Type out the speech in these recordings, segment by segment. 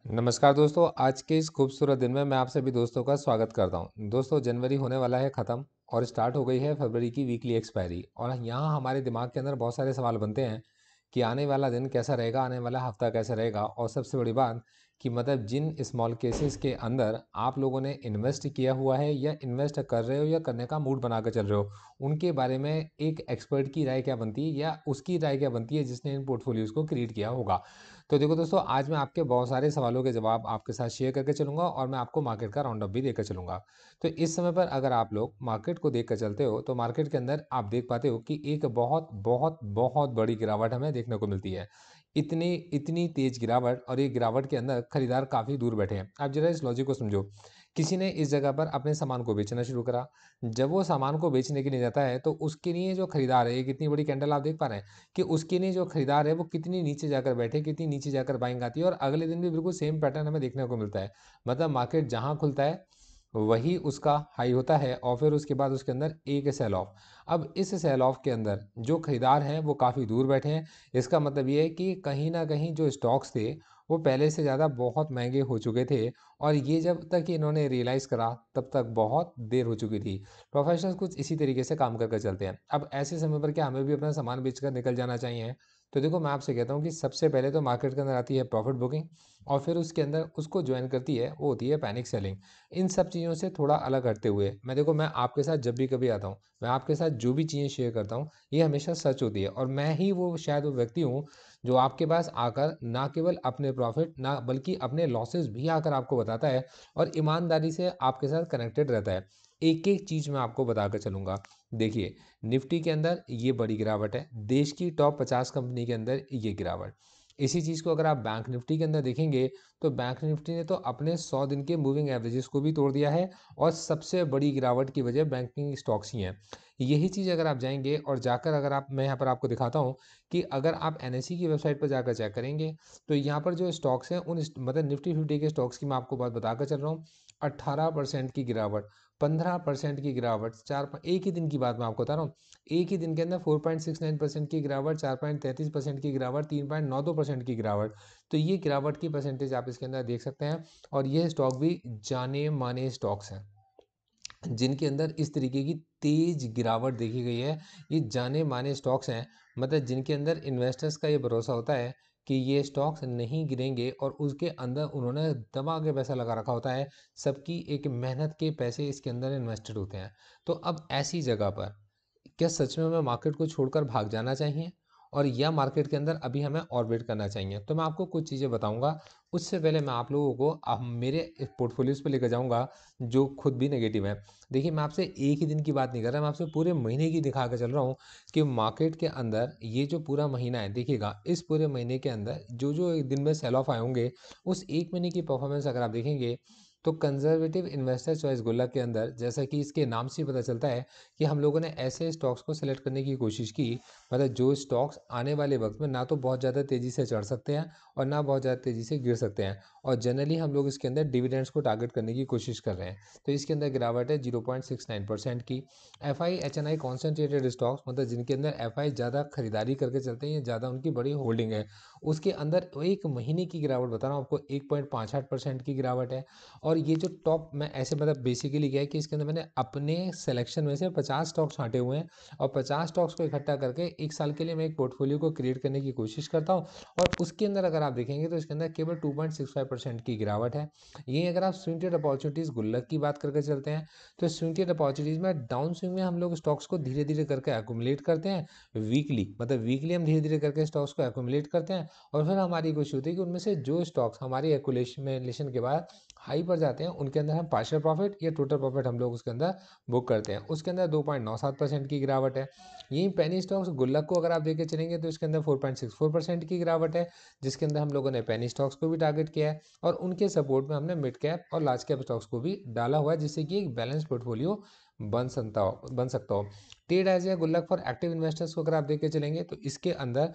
नमस्कार दोस्तों, आज के इस खूबसूरत दिन में मैं आप सभी दोस्तों का स्वागत करता हूं। दोस्तों, जनवरी होने वाला है ख़त्म और स्टार्ट हो गई है फरवरी की वीकली एक्सपायरी। और यहाँ हमारे दिमाग के अंदर बहुत सारे सवाल बनते हैं कि आने वाला दिन कैसा रहेगा, आने वाला हफ्ता कैसा रहेगा। और सबसे बड़ी बात कि मतलब जिन स्मॉल केसेस के अंदर आप लोगों ने इन्वेस्ट किया हुआ है या इन्वेस्ट कर रहे हो या करने का मूड बना कर चल रहे हो, उनके बारे में एक एक्सपर्ट की राय क्या बनती है या उसकी राय क्या बनती है जिसने इन पोर्टफोलियोज़ को क्रिएट किया होगा। तो देखो दोस्तों, आज मैं आपके बहुत सारे सवालों के जवाब आपके साथ शेयर करके चलूँगा और मैं आपको मार्केट का राउंड अप भी देकर चलूँगा। तो इस समय पर अगर आप लोग मार्केट को देख कर चलते हो, तो मार्केट के अंदर आप देख पाते हो कि एक बहुत, बहुत, बहुत बड़ी गिरावट हमें देखने को मिलती है। इतनी इतनी तेज़ गिरावट, और ये गिरावट के अंदर खरीदार काफ़ी दूर बैठे हैं। आप ज़रा इस लॉजिक को समझो। किसी ने इस जगह पर अपने सामान को बेचना शुरू करा। जब वो सामान को बेचने के लिए जाता है, तो उसके लिए जो खरीदार है, एक इतनी बड़ी कैंडल आप देख पा रहे हैं कि उसके लिए जो खरीदार है वो कितनी नीचे जाकर बैठे, कितनी नीचे जाकर बाइंग आती है, और अगले दिन भी बिल्कुल सेम पैटर्न हमें देखने को मिलता है। मतलब मार्केट जहाँ खुलता है वही उसका हाई होता है और फिर उसके बाद उसके अंदर एक सेल ऑफ। अब इस सेल ऑफ के अंदर जो खरीदार हैं वो काफ़ी दूर बैठे हैं। इसका मतलब ये है कि कहीं ना कहीं जो स्टॉक्स थे वो पहले से ज़्यादा बहुत महंगे हो चुके थे, और ये जब तक इन्होंने रियलाइज़ करा तब तक बहुत देर हो चुकी थी। प्रोफेशनल्स कुछ इसी तरीके से काम करके चलते हैं। अब ऐसे समय पर क्या हमें भी अपना सामान बेचकर निकल जाना चाहिए? तो देखो, मैं आपसे कहता हूँ कि सबसे पहले तो मार्केट के अंदर आती है प्रॉफिट बुकिंग, और फिर उसके अंदर उसको ज्वाइन करती है वो होती है पैनिक सेलिंग। इन सब चीज़ों से थोड़ा अलग हटते हुए मैं आपके साथ जब भी कभी आता हूँ, मैं आपके साथ जो भी चीज़ें शेयर करता हूँ, ये हमेशा सच होती है। और मैं ही वो शायद वो व्यक्ति हूँ जो आपके पास आकर ना केवल अपने प्रॉफिट ना बल्कि अपने लॉसेस भी आकर आपको बताता है, और ईमानदारी से आपके साथ कनेक्टेड रहता है। एक एक चीज़ मैं आपको बताकर चलूँगा। देखिए, निफ्टी के अंदर ये बड़ी गिरावट है, देश की टॉप 50 कंपनी के अंदर ये गिरावट। इसी चीज़ को अगर आप बैंक निफ्टी के अंदर देखेंगे, तो बैंक निफ्टी ने तो अपने 100 दिन के मूविंग एवरेजेस को भी तोड़ दिया है, और सबसे बड़ी गिरावट की वजह बैंकिंग स्टॉक्स ही हैं। यही चीज़ अगर आप जाएँगे और जाकर अगर आप मैं यहाँ पर आपको दिखाता हूँ कि अगर आप एनएसई की वेबसाइट पर जाकर चेक करेंगे, तो यहाँ पर जो स्टॉक्स हैं उन मतलब निफ्टी 50 के स्टॉक्स की मैं आपको बात बताकर चल रहा हूँ। 18% की गिरावट, 15% की गिरावट, एक ही दिन की बात मैं आपको बता रहा हूँ। एक ही दिन के अंदर 4.69% की गिरावट, 4.33% की गिरावट, 3.92% की गिरावट। तो ये गिरावट की परसेंटेज आप इसके अंदर देख सकते हैं। और ये स्टॉक भी जाने माने स्टॉक्स हैं जिनके अंदर इस तरीके की तेज गिरावट देखी गई है। ये जाने माने स्टॉक्स हैं, मतलब जिनके अंदर इन्वेस्टर्स का ये भरोसा होता है कि ये स्टॉक्स नहीं गिरेंगे, और उसके अंदर उन्होंने दबा के पैसा लगा रखा होता है। सबकी एक मेहनत के पैसे इसके अंदर इन्वेस्टेड होते हैं। तो अब ऐसी जगह पर क्या सच में हमें मार्केट को छोड़कर भाग जाना चाहिए, और या मार्केट के अंदर अभी हमें और वेट करना चाहिए? तो मैं आपको कुछ चीज़ें बताऊंगा। उससे पहले मैं आप लोगों को मेरे पोर्टफोलियोज पे लेकर जाऊंगा जो खुद भी नेगेटिव है। देखिए, मैं आपसे एक ही दिन की बात नहीं कर रहा, मैं आपसे पूरे महीने की दिखा कर चल रहा हूँ कि मार्केट के अंदर ये जो पूरा महीना है, देखिएगा इस पूरे महीने के अंदर जो जो एक दिन में सेल ऑफ आए होंगे, उस एक महीने की परफॉर्मेंस अगर आप देखेंगे, तो कंजर्वेटिव इन्वेस्टर चॉइस गुल्लक के अंदर, जैसा कि इसके नाम से ही पता चलता है कि हम लोगों ने ऐसे स्टॉक्स को सेलेक्ट करने की कोशिश की, मतलब जो स्टॉक्स आने वाले वक्त में ना तो बहुत ज़्यादा तेज़ी से चढ़ सकते हैं और ना बहुत ज़्यादा तेज़ी से गिर सकते हैं। और जनरली हम लोग इसके अंदर डिविडेंड्स को टारगेट करने की कोशिश कर रहे हैं। तो इसके अंदर गिरावट है 0.69% की। F I H N I concentrated stocks, मतलब जिनके अंदर एफ आई ज़्यादा खरीदारी करके चलते हैं, ज़्यादा उनकी बड़ी होल्डिंग है, उसके अंदर एक महीने की गिरावट बता रहा हूँ आपको, 1.58% की गिरावट है। और ये जो टॉप, मैं ऐसे मतलब बेसिकली क्या है कि इसके अंदर मैंने अपने सिलेक्शन में से 50 स्टॉक छांटे हुए हैं, और 50 स्टॉक्स को इकट्ठा करके एक साल के लिए मैं एक पोर्टफोलियो को क्रिएट करने की कोशिश करता हूँ। और उसके अंदर अगर आप देखेंगे तो इसके अंदर केवल 2.65% की गिरावट है। यही अगर आप स्विंग ट्रेड अपॉर्चुनिटीज़ गुल्लक की बात करके चलते हैं, तो स्विंग ट्रेड अपॉर्चुनिटीज़ में डाउन स्विंग में हम लोग स्टॉक्स को धीरे धीरे करके एक्यूमुलेट करते हैं। वीकली, मतलब वीकली हम धीरे धीरे करके स्टॉक्स को एक्यूमुलेट करते हैं, और फिर हमारी कोशिश होती है कि उनमें से जो स्टॉक्स हमारी एक्यूमुलेशन के बाद हाई पर जाते हैं, उनके अंदर हम पार्शियल प्रॉफिट या टोटल प्रॉफिट हम लोग उसके अंदर बुक करते हैं। उसके अंदर 2.97% की गिरावट है। यही पेनी स्टॉक्स गुल्लक को अगर आप देखे चलेंगे, तो इसके अंदर 4.64% की गिरावट है, जिसके अंदर हम लोगों ने पेनी स्टॉक्स को भी टारगेट किया है, और उनके सपोर्ट में हमने मिड कैप और लार्ज कैप स्टॉक्स को भी डाला हुआ है, जिससे कि एक बैलेंस पोर्टफोलियो बन सकता हो। ट्रेड एज ए गुल्लक फॉर एक्टिव इन्वेस्टर्स को अगर आप देख के चलेंगे तो इसके अंदर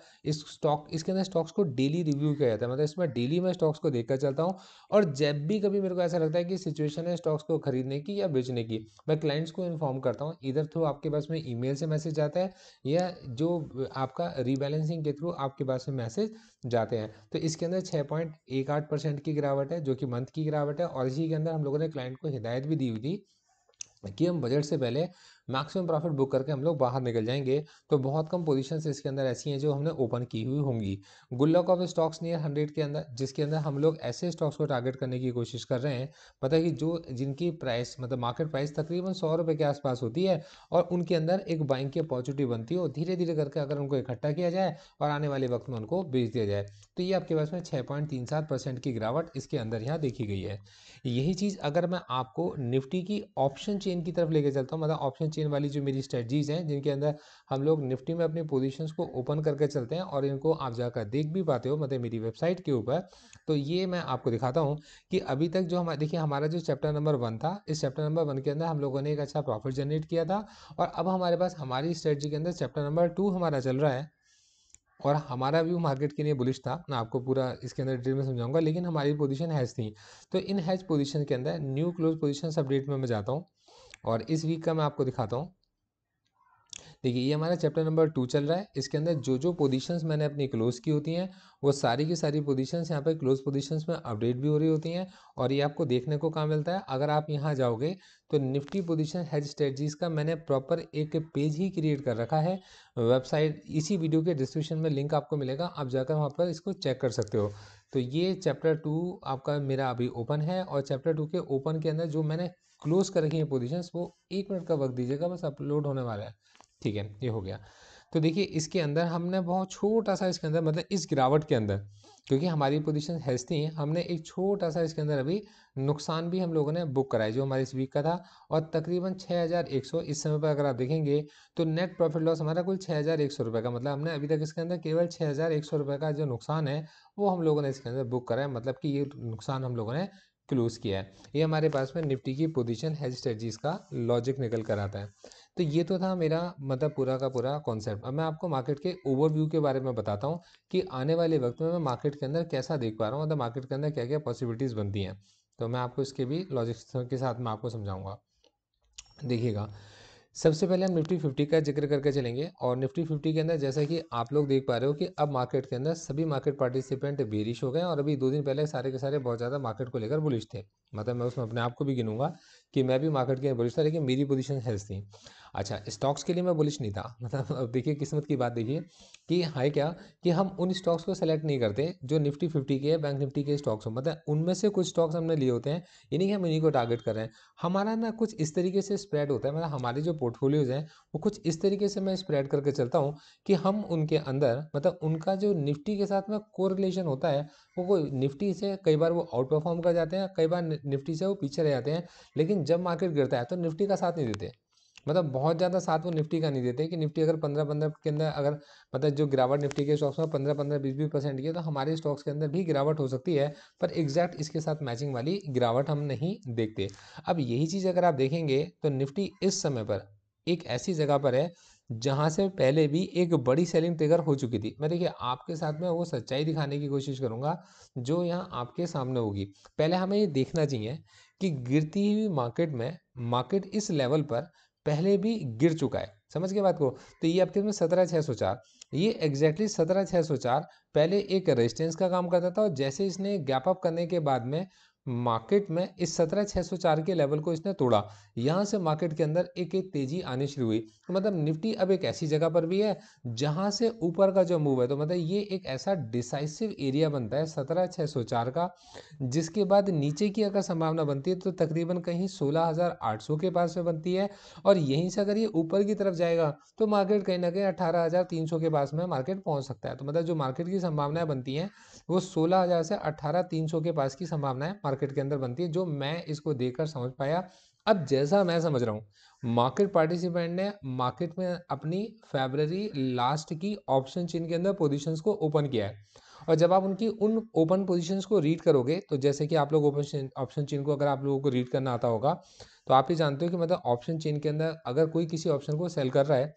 स्टॉक्स को डेली रिव्यू किया जाता है, मतलब इसमें डेली मैं स्टॉक्स को देखकर चलता हूँ। और जब भी कभी मेरे को ऐसा लगता है कि सिचुएशन है स्टॉक्स को खरीदने की या बेचने की, मैं क्लाइंट्स को इन्फॉर्म करता हूँ, इधर थ्रू आपके पास में ईमेल से मैसेज आता है या जो आपका रीबैलेंसिंग के थ्रू आपके पास में मैसेज जाते हैं। तो इसके अंदर 6.18% की गिरावट है, जो कि मंथ की गिरावट है। और इसी के अंदर हम लोगों ने क्लाइंट को हिदायत भी दी हुई थी कि हम बजट से पहले मैक्सिमम प्रॉफिट बुक करके हम लोग बाहर निकल जाएंगे। तो बहुत कम पोजीशंस इसके अंदर ऐसी हैं जो हमने ओपन की हुई होंगी। गुल्लक ऑफ स्टॉक्स नियर 100 के अंदर, जिसके अंदर हम लोग ऐसे स्टॉक्स को टारगेट करने की कोशिश कर रहे हैं, मतलब कि जो जिनकी प्राइस मतलब मार्केट प्राइस तकरीबन 100 रुपये के आसपास होती है और उनके अंदर एक बाइंग की अपॉर्चुनिटी बनती है, और धीरे धीरे करके अगर उनको इकट्ठा किया जाए और आने वाले वक्त में उनको बेच दिया जाए। तो ये आपके पास में 6.37% की गिरावट इसके अंदर यहाँ देखी गई है। यही चीज़ अगर मैं आपको निफ्टी की ऑप्शन चेन की तरफ लेके चलता हूँ, मतलब ऑप्शन चेन वाली जो मेरी स्ट्रेटजीज हैं जिनके अंदर हम लोग निफ्टी में अपनी पोजीशंस को ओपन करके चलते हैं और इनको आप जाकर देख भी पाते हो मतलब मेरी वेबसाइट के ऊपर। तो ये मैं आपको दिखाता हूँ कि अभी तक जो हमारा देखिए हमारा जो चैप्टर नंबर 1 था, इस चैप्टर नंबर 1 के अंदर हम लोगों ने एक अच्छा प्रॉफिट जनरेट किया था। और अब हमारे पास हमारी स्ट्रेटजी के अंदर चैप्टर नंबर 2 हमारा चल रहा है, और हमारा व्यू मार्केट के लिए बुलिश था। मैं आपको पूरा इसके अंदर डिटेल में समझाऊंगा, लेकिन हमारी पोजीशन हैज थी। तो इन हैज पोजीशन के अंदर न्यू क्लोज पोजीशन अपडेट में मैं जाता हूँ और इस वीक का मैं आपको दिखाता हूँ। देखिए ये हमारा चैप्टर नंबर 2 चल रहा है। इसके अंदर जो जो पोजीशंस मैंने अपनी क्लोज की होती हैं वो सारी की सारी पोजीशंस यहाँ पर क्लोज पोजीशंस में अपडेट भी हो रही होती हैं। और ये आपको देखने को कहाँ मिलता है, अगर आप यहाँ जाओगे तो निफ्टी पोजीशन हेज स्ट्रेटजीज का मैंने प्रॉपर एक पेज ही क्रिएट कर रखा है वेबसाइट। इसी वीडियो के डिस्क्रिप्शन में लिंक आपको मिलेगा, आप जाकर वहाँ पर इसको चेक कर सकते हो। तो ये चैप्टर 2 आपका मेरा अभी ओपन है, और चैप्टर 2 के ओपन के अंदर जो मैंने क्लोज कर रखी है पोजीशंस वो 1 मिनट का वक्त दीजिएगा, बस अपलोड होने वाला है। ठीक है, ये हो गया। तो देखिए इसके अंदर हमने बहुत छोटा सा इसके अंदर मतलब इस गिरावट के अंदर, क्योंकि हमारी पोजीशन हैज थी, हमने एक छोटा सा इसके अंदर अभी नुकसान भी हम लोगों ने बुक कराया जो हमारे इस वीक का था। और तकरीबन 6100 इस समय पर अगर आप देखेंगे तो नेट प्रॉफिट लॉस हमारा कुल 6100 रुपये का, मतलब हमने अभी तक इसके अंदर केवल 6100 रुपये का जो नुकसान है वो हम लोगों ने इसके अंदर बुक करा है, मतलब कि ये नुकसान हम लोगों ने क्लोज किया है। ये हमारे पास में निफ्टी की पोजीशन हेज स्ट्रेटजीज का लॉजिक निकल कर आता है। तो ये तो था मेरा मतलब पूरा का पूरा कॉन्सेप्ट। अब मैं आपको मार्केट के ओवरव्यू के बारे में बताता हूँ कि आने वाले वक्त में मैं मार्केट के अंदर कैसा देख पा रहा हूँ, मतलब मार्केट के अंदर क्या क्या पॉसिबिलिटीज़ बनती हैं। तो मैं आपको इसके भी लॉजिक्स के साथ मैं आपको समझाऊंगा। देखिएगा, सबसे पहले हम निफ्टी 50 का जिक्र करके चलेंगे। और निफ्टी 50 के अंदर जैसा कि आप लोग देख पा रहे हो कि अब मार्केट के अंदर सभी मार्केट पार्टिसिपेंट बेरिश हो गए, और अभी 2 दिन पहले सारे के सारे बहुत ज़्यादा मार्केट को लेकर बुलिश थे। मतलब मैं उसमें अपने आप को भी गिनूंगा कि मैं भी मार्केट के बुलिश था, लेकिन मेरी पोजीशन हेल्थ थी। अच्छा, स्टॉक्स के लिए मैं बुलिश नहीं था मतलब अब देखिए किस्मत की बात, देखिए कि है क्या कि हम उन स्टॉक्स को सेलेक्ट नहीं करते जो निफ्टी 50 के बैंक निफ्टी के स्टॉक्स हो, मतलब उनमें से कुछ स्टॉक्स हमने लिए होते हैं, ये नहीं कि हम इन्हीं को टारगेट कर रहे हैं। हमारा ना कुछ इस तरीके से स्प्रेड होता है, मतलब हमारे जो पोर्टफोलियोज हैं वो कुछ इस तरीके से मैं स्प्रेड करके चलता हूँ कि हम उनके अंदर मतलब उनका जो निफ्टी के साथ में कोरिलेशन होता है वो निफ्टी से कई बार वो आउट परफॉर्म कर जाते हैं, कई बार निफ्टी से वो पीछे रह जाते हैं। लेकिन जब मार्केट गिरता है तो निफ्टी का साथ नहीं देते, मतलब बहुत ज़्यादा साथ वो निफ्टी का नहीं देते कि निफ्टी अगर 15-15 के अंदर अगर मतलब जो गिरावट निफ्टी के स्टॉक्स में 15-15 20-20% की है, तो हमारे स्टॉक्स के अंदर भी गिरावट हो सकती है, पर एग्जैक्ट इसके साथ मैचिंग वाली गिरावट हम नहीं देखते। अब यही चीज़ अगर आप देखेंगे तो निफ्टी इस समय पर एक ऐसी जगह पर है जहाँ से पहले भी एक बड़ी सेलिंग ट्रिगर हो चुकी थी। मैं देखिए आपके साथ में वो सच्चाई दिखाने की कोशिश करूँगा जो यहाँ आपके सामने होगी। पहले हमें ये देखना चाहिए कि गिरती हुई मार्केट में मार्केट इस लेवल पर पहले भी गिर चुका है, समझ गए बात को। तो ये आपके में 17,604, ये एग्जैक्टली 17,604 पहले एक रेजिस्टेंस का काम करता था, और जैसे इसने गैप अप करने के बाद में मार्केट में इस 17,604 के लेवल को इसने तोड़ा, यहाँ से मार्केट के अंदर एक एक तेजी आनी शुरू हुई। तो मतलब निफ्टी अब एक ऐसी जगह पर भी है जहाँ से ऊपर का जो मूव है, तो मतलब ये एक ऐसा डिसाइसिव एरिया बनता है 17,604 का, जिसके बाद नीचे की अगर संभावना बनती है तो तकरीबन कहीं 16,800 के पास में बनती है। और यहीं से अगर ये ऊपर की तरफ जाएगा तो मार्केट कहीं ना कहीं 18,300 के पास में मार्केट पहुंच सकता है। तो मतलब जो मार्केट की संभावनाएं बनती हैं वो 16,000 से 18,300 के पास की संभावनाएं मार्केट के अंदर बनती है, जो मैं इसको देखकर समझ पाया। अब जैसा मैं समझ रहा हूँ मार्केट पार्टिसिपेंट ने मार्केट में अपनी फेब्रवरी लास्ट की ऑप्शन चेन के अंदर पोजीशंस को ओपन किया है, और जब आप उनकी उन ओपन पोजीशंस को रीड करोगे, तो जैसे कि आप लोग ऑप्शन ऑप्शन चेन को अगर आप लोगों को रीड करना आता होगा, तो आप ये जानते हो कि मतलब ऑप्शन चेन के अंदर अगर कोई किसी ऑप्शन को सेल कर रहा है,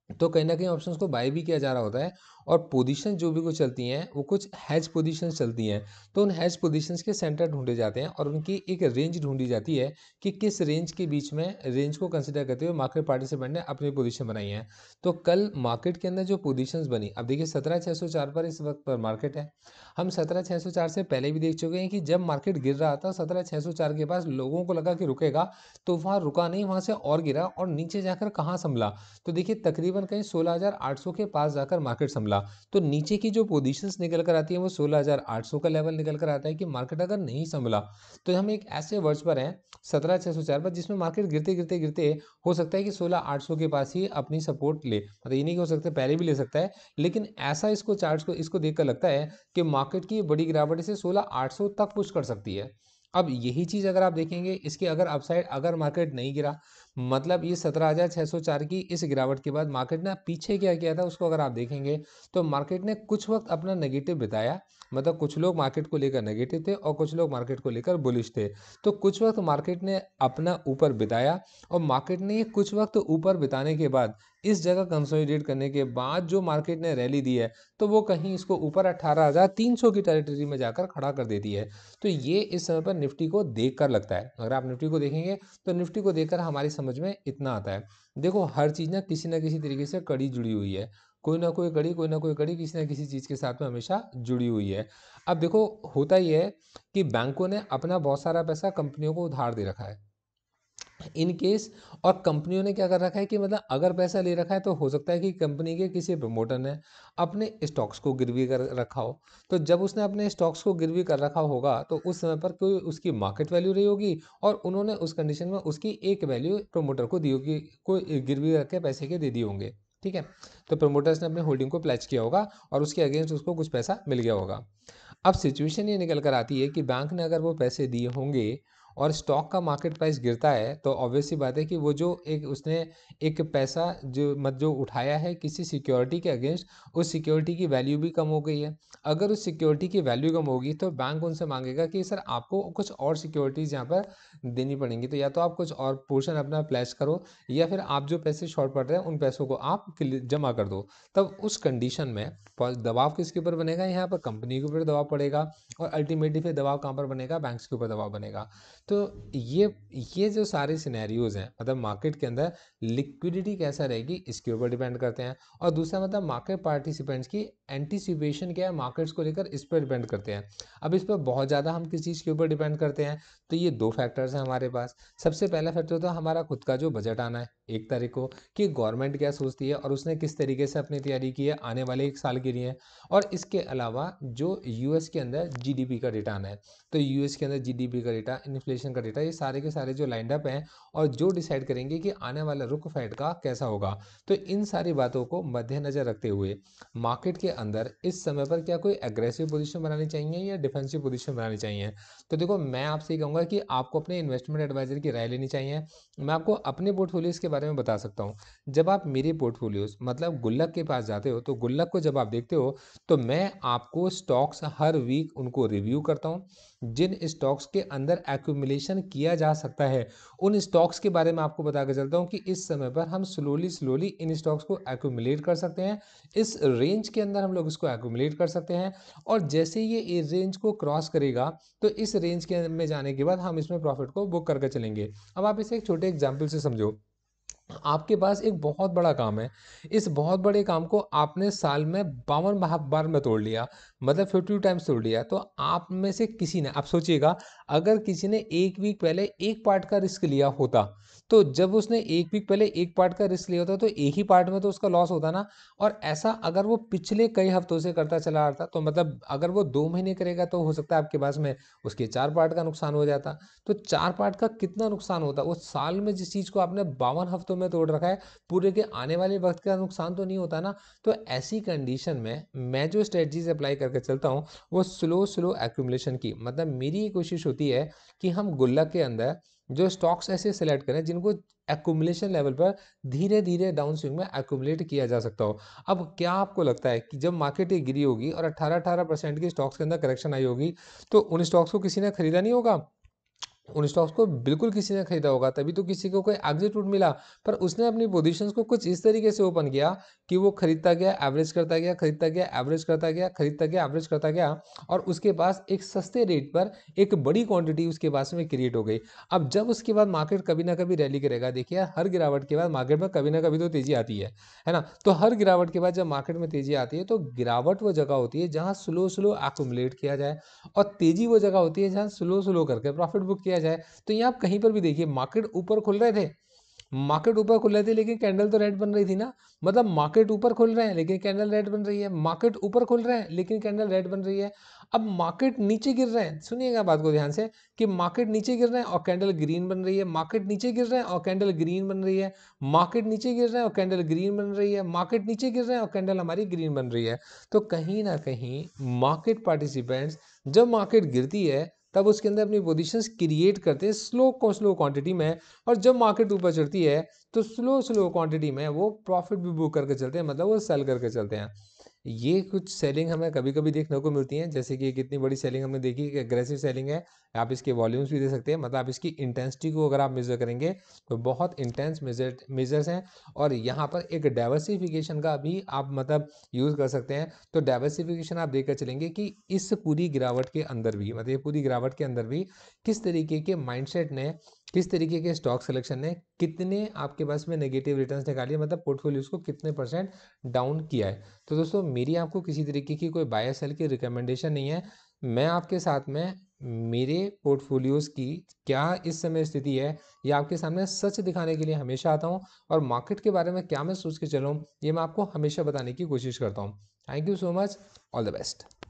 तो कहीं न कहीं ऑप्शंस को बाय भी किया जा रहा होता है और पोजीशन जो भी कुछ चलती हैं, वो कुछ हेज पोजीशंस चलती हैं। तो उन हेज पोजीशंस के सेंटर ढूँढे जाते हैं और उनकी एक रेंज ढूँढी जाती है कि किस रेंज के बीच में, रेंज को कंसीडर करते हुए मार्केट पार्टिसिपेंट ने अपनी पोजीशन बनाई है। तो कल मार्केट के अंदर जो पोजीशंस बनी, अब देखिए 17,604 पर इस वक़्त पर मार्केट है। हम 17,604 से पहले भी देख चुके हैं कि जब मार्केट गिर रहा था 17,604 के पास, लोगों को लगा कि रुकेगा, तो वहाँ रुका नहीं, वहाँ से और गिरा और नीचे जाकर कहाँ संभला? तो देखिए तकरीबन कहीं 16,800 के पास जाकर मार्केट संभला। तो नीचे की जो पोजीशंस निकल कर आती है वो 16,800 का लेवल निकल कर आता है कि मार्केट अगर नहीं संभला, तो हम एक ऐसे वर्ज पर हैं 17,604 पर, जिसमें मार्केट गिरते गिरते गिरते हो सकता है कि 16,800 के पास ही अपनी सपोर्ट ले, मतलब ये नहीं कि हो सकता है पहले भी ले सकता है, लेकिन ऐसा इसको चार्ट को इसको देखकर लगता है कि मार्केट की बड़ी गिरावट इसे 16,800 तक पुश कर सकती है। अब यही चीज़ अगर आप देखेंगे, इसकी अगर अपसाइड, अगर मार्केट नहीं गिरा, मतलब ये 17,604 की इस गिरावट के बाद मार्केट ने पीछे क्या किया था उसको अगर आप देखेंगे, तो मार्केट ने कुछ वक्त अपना नेगेटिव बिताया, मतलब कुछ लोग मार्केट को लेकर नेगेटिव थे और कुछ लोग मार्केट को लेकर बुलिश थे। तो कुछ वक्त मार्केट ने अपना ऊपर बिताया और मार्केट ने ये कुछ वक्त ऊपर बिताने के बाद इस जगह कंसोलिडेट करने के बाद जो मार्केट ने रैली दी है, तो वो कहीं इसको ऊपर 18,300 की टेरिटरी में जाकर खड़ा कर देती है। तो ये इस समय पर निफ्टी को देख कर लगता है, अगर आप निफ्टी को देखेंगे तो निफ्टी को देखकर हमारी समझ में इतना आता है। देखो हर चीज़ ना किसी तरीके से कड़ी जुड़ी हुई है। कोई ना कोई कड़ी किसी न किसी चीज़ के साथ में हमेशा जुड़ी हुई है। अब देखो होता ये है कि बैंकों ने अपना बहुत सारा पैसा कंपनियों को उधार दे रखा है। इन केस, और कंपनियों ने क्या कर रखा है कि मतलब अगर पैसा ले रखा है तो हो सकता है कि कंपनी के किसी प्रमोटर ने अपने स्टॉक्स को गिरवी कर रखा हो। तो जब उसने अपने स्टॉक्स को गिरवी कर रखा होगा, तो उस समय पर कोई उसकी मार्केट वैल्यू रही होगी और उन्होंने उस कंडीशन में उसकी एक वैल्यू प्रमोटर को दी होगी, कोई गिरवी रख के पैसे के दे दिए होंगे। ठीक है, तो प्रमोटर्स ने अपनी होल्डिंग को प्लेज किया होगा और उसके अगेंस्ट उसको कुछ पैसा मिल गया होगा। अब सिचुएशन ये निकल कर आती है कि बैंक ने अगर वो पैसे दिए होंगे और स्टॉक का मार्केट प्राइस गिरता है, तो ऑब्वियस सी बात है कि वो जो एक उसने एक पैसा जो उठाया है किसी सिक्योरिटी के अगेंस्ट, उस सिक्योरिटी की वैल्यू भी कम हो गई है। अगर उस सिक्योरिटी की वैल्यू कम होगी, तो बैंक उनसे मांगेगा कि सर आपको कुछ और सिक्योरिटीज़ यहाँ पर देनी पड़ेंगी, तो या तो आप कुछ और पोर्शन अपना प्लेस करो, या फिर आप जो पैसे शॉर्ट पड़ रहे हैं उन पैसों को आप जमा कर दो। तब उस कंडीशन में दबाव किसके ऊपर बनेगा? यहाँ पर कंपनी के ऊपर दबाव पड़ेगा और अल्टीमेटली फिर दबाव कहाँ पर बनेगा? बैंक्स के ऊपर दबाव बनेगा। तो ये जो सारे सिनेरियोज हैं, मतलब मार्केट के अंदर लिक्विडिटी कैसा रहेगी इसके ऊपर डिपेंड करते हैं, और दूसरा मतलब मार्केट पार्टिसिपेंट्स की एंटीसिपेशन क्या है मार्केट्स को लेकर, इस पर डिपेंड करते हैं। अब इस पर बहुत ज़्यादा हम किस चीज़ के ऊपर डिपेंड करते हैं, तो ये दो फैक्टर्स हैं हमारे पास। सबसे पहला फैक्टर तो हमारा खुद का जो बजट आना है 1 तारीख को, कि गवर्नमेंट क्या सोचती है और उसने किस तरीके से अपनी तैयारी की है आने वाले 1 साल के लिए। और इसके अलावा जो यूएस के अंदर जीडीपी का डेटा आना है, तो यूएस के अंदर जीडीपी का डेटा, इन्फ्लेशन का डेटा, ये सारे के सारे जो लाइंड अप हैं और जो डिसाइड करेंगे कि आने वाला रुख फेड का कैसा होगा। तो इन सारी बातों को मद्देनजर रखते हुए मार्केट के अंदर इस समय पर क्या कोई एग्रेसिव पोजीशन बनानी चाहिए या डिफेंसिव पोजीशन बनानी चाहिए? तो देखो मैं आपसे ये कहूँगा कि आपको अपने इन्वेस्टमेंट एडवाइजर की राय लेनी चाहिए। मैं आपको अपने पोर्टफोलियोज के बारे में बता सकता हूँ। जब आप मेरे पोर्टफोलियोज मतलब गुल्लक के पास जाते हो, तो गुल्लक को जब आप देखते हो, तो मैं आपको स्टॉक्स हर वीक उनको रिव्यू करता हूँ। जिन स्टॉक्स के अंदर एक्यूमुलेशन किया जा सकता है, उन स्टॉक्स के बारे में आपको बता के चलता हूँ कि इस समय पर हम स्लोली स्लोली इन स्टॉक्स को एक्यूमुलेट कर सकते हैं। इस रेंज के अंदर हम लोग इसको एक्यूमुलेट कर सकते हैं, और जैसे ये रेंज को क्रॉस करेगा, तो इस रेंज के में जाने के बाद हम इसमें प्रॉफिट को बुक करके चलेंगे। अब आप इसे एक छोटे एग्जाम्पल से समझो। आपके पास एक बहुत बड़ा काम है, इस बहुत बड़े काम को आपने साल में 52 बार में तोड़ लिया, मतलब 52 टाइम्स तोड़ लिया। तो आप में से किसी ने, आप सोचिएगा, अगर किसी ने एक वीक पहले एक पार्ट का रिस्क लिया होता, तो जब उसने एक वीक पहले एक पार्ट का रिस्क लिया होता, तो एक ही पार्ट में तो उसका लॉस होता ना। और ऐसा अगर वो पिछले कई हफ्तों से करता चला आता, तो मतलब अगर वो 2 महीने करेगा, तो हो सकता है आपके पास में उसके 4 पार्ट का नुकसान हो जाता। तो 4 पार्ट का कितना नुकसान होता, उस साल में जिस चीज़ को आपने 52 हफ्तों में तोड़ रखा है, पूरे के आने वाले वक्त का नुकसान तो नहीं होता ना। तो ऐसी कंडीशन में मैं जो स्ट्रेटजीज अप्लाई करके चलता हूँ, वो स्लो स्लो एक्यूमुलेशन की, मतलब मेरी ये कोशिश होती है कि हम गुल्लक के अंदर जो स्टॉक्स ऐसे सेलेक्ट करें जिनको एक्यूमुलेशन लेवल पर धीरे धीरे डाउन स्विंग में एक्यूमुलेट किया जा सकता हो। अब क्या आपको लगता है कि जब मार्केट ये गिरी होगी और 18% की स्टॉक्स के अंदर करेक्शन आई होगी, तो उन स्टॉक्स को किसी ने खरीदा नहीं होगा? उन स्टॉक्स को बिल्कुल किसी ने खरीदा होगा, तभी तो किसी को कोई एग्जिट रूट मिला। पर उसने अपनी पोजीशंस को कुछ इस तरीके से ओपन किया कि वो खरीदता गया, एवरेज करता गया, खरीदता गया, एवरेज करता गया, खरीदता गया, एवरेज करता गया, और उसके पास एक सस्ते रेट पर एक बड़ी क्वांटिटी उसके पास में क्रिएट हो गई। अब जब उसके बाद मार्केट कभी ना कभी रैली करेगा, देखिए यार, हर गिरावट के बाद मार्केट में कभी ना कभी तो तेजी आती है ना? तो हर गिरावट के बाद जब मार्केट में तेजी आती है, तो गिरावट वो जगह होती है जहां स्लो स्लो एक्युमुलेट किया जाए, और तेजी वो जगह होती है जहां स्लो स्लो करके प्रॉफिट बुक किया जाए। तो ये आप कहीं पर भी देखिए, मार्केट ऊपर खुल रहे थे, मार्केट ऊपर खुल रहे थे, लेकिन कैंडल तो रेड बन रही थी ना। मतलब मार्केट ऊपर खुल रहे हैं लेकिन कैंडल रेड बन रही है, मार्केट ऊपर खुल रहे हैं लेकिन कैंडल रेड बन रही है। अब मार्केट नीचे गिर रहे हैं, सुनिएगा बात को ध्यान से, कि मार्केट नीचे गिर रहे हैं और कैंडल ग्रीन बन रही है, मार्केट नीचे गिर रहे हैं और कैंडल ग्रीन बन रही है, मार्केट नीचे गिर रहे हैं और कैंडल ग्रीन बन रही है, मार्केट नीचे गिर रहे हैं और कैंडल हमारी ग्रीन बन रही है। तो कहीं ना कहीं मार्केट पार्टिसिपेंट्स, जब मार्केट गिरती है तब उसके अंदर अपनी पोजीशंस क्रिएट करते हैं स्लो क्वांटिटी में, और जब मार्केट ऊपर चढ़ती है तो स्लो क्वांटिटी में वो प्रॉफिट भी बुक करके चलते हैं, मतलब वो सेल करके चलते हैं। ये कुछ सेलिंग हमें कभी कभी देखने को मिलती है, जैसे कि कितनी बड़ी सेलिंग हमने देखी कि एग्रेसिव सेलिंग है। आप इसके वॉल्यूम्स भी दे सकते हैं, मतलब आप इसकी इंटेंसिटी को अगर आप मेजर करेंगे तो बहुत इंटेंस मेजर्स हैं। और यहाँ पर एक डाइवर्सिफिकेशन का भी आप मतलब यूज़ कर सकते हैं। तो डाइवर्सिफिकेशन आप देखकर चलेंगे कि इस पूरी गिरावट के अंदर भी, मतलब ये पूरी गिरावट के अंदर भी किस तरीके के माइंडसेट ने, किस तरीके के स्टॉक सिलेक्शन ने कितने आपके पास में नेगेटिव रिटर्न्स निकाली है, मतलब पोर्टफोलियोज को कितने परसेंट डाउन किया है। तो दोस्तों, मेरी आपको किसी तरीके की कोई बाय सेल की रिकमेंडेशन नहीं है। मैं आपके साथ में मेरे पोर्टफोलियोज की क्या इस समय स्थिति है, ये आपके सामने सच दिखाने के लिए हमेशा आता हूँ, और मार्केट के बारे में क्या मैं सोच के चल रहा हूँ ये मैं आपको हमेशा बताने की कोशिश करता हूँ। Thank you so much. All the best.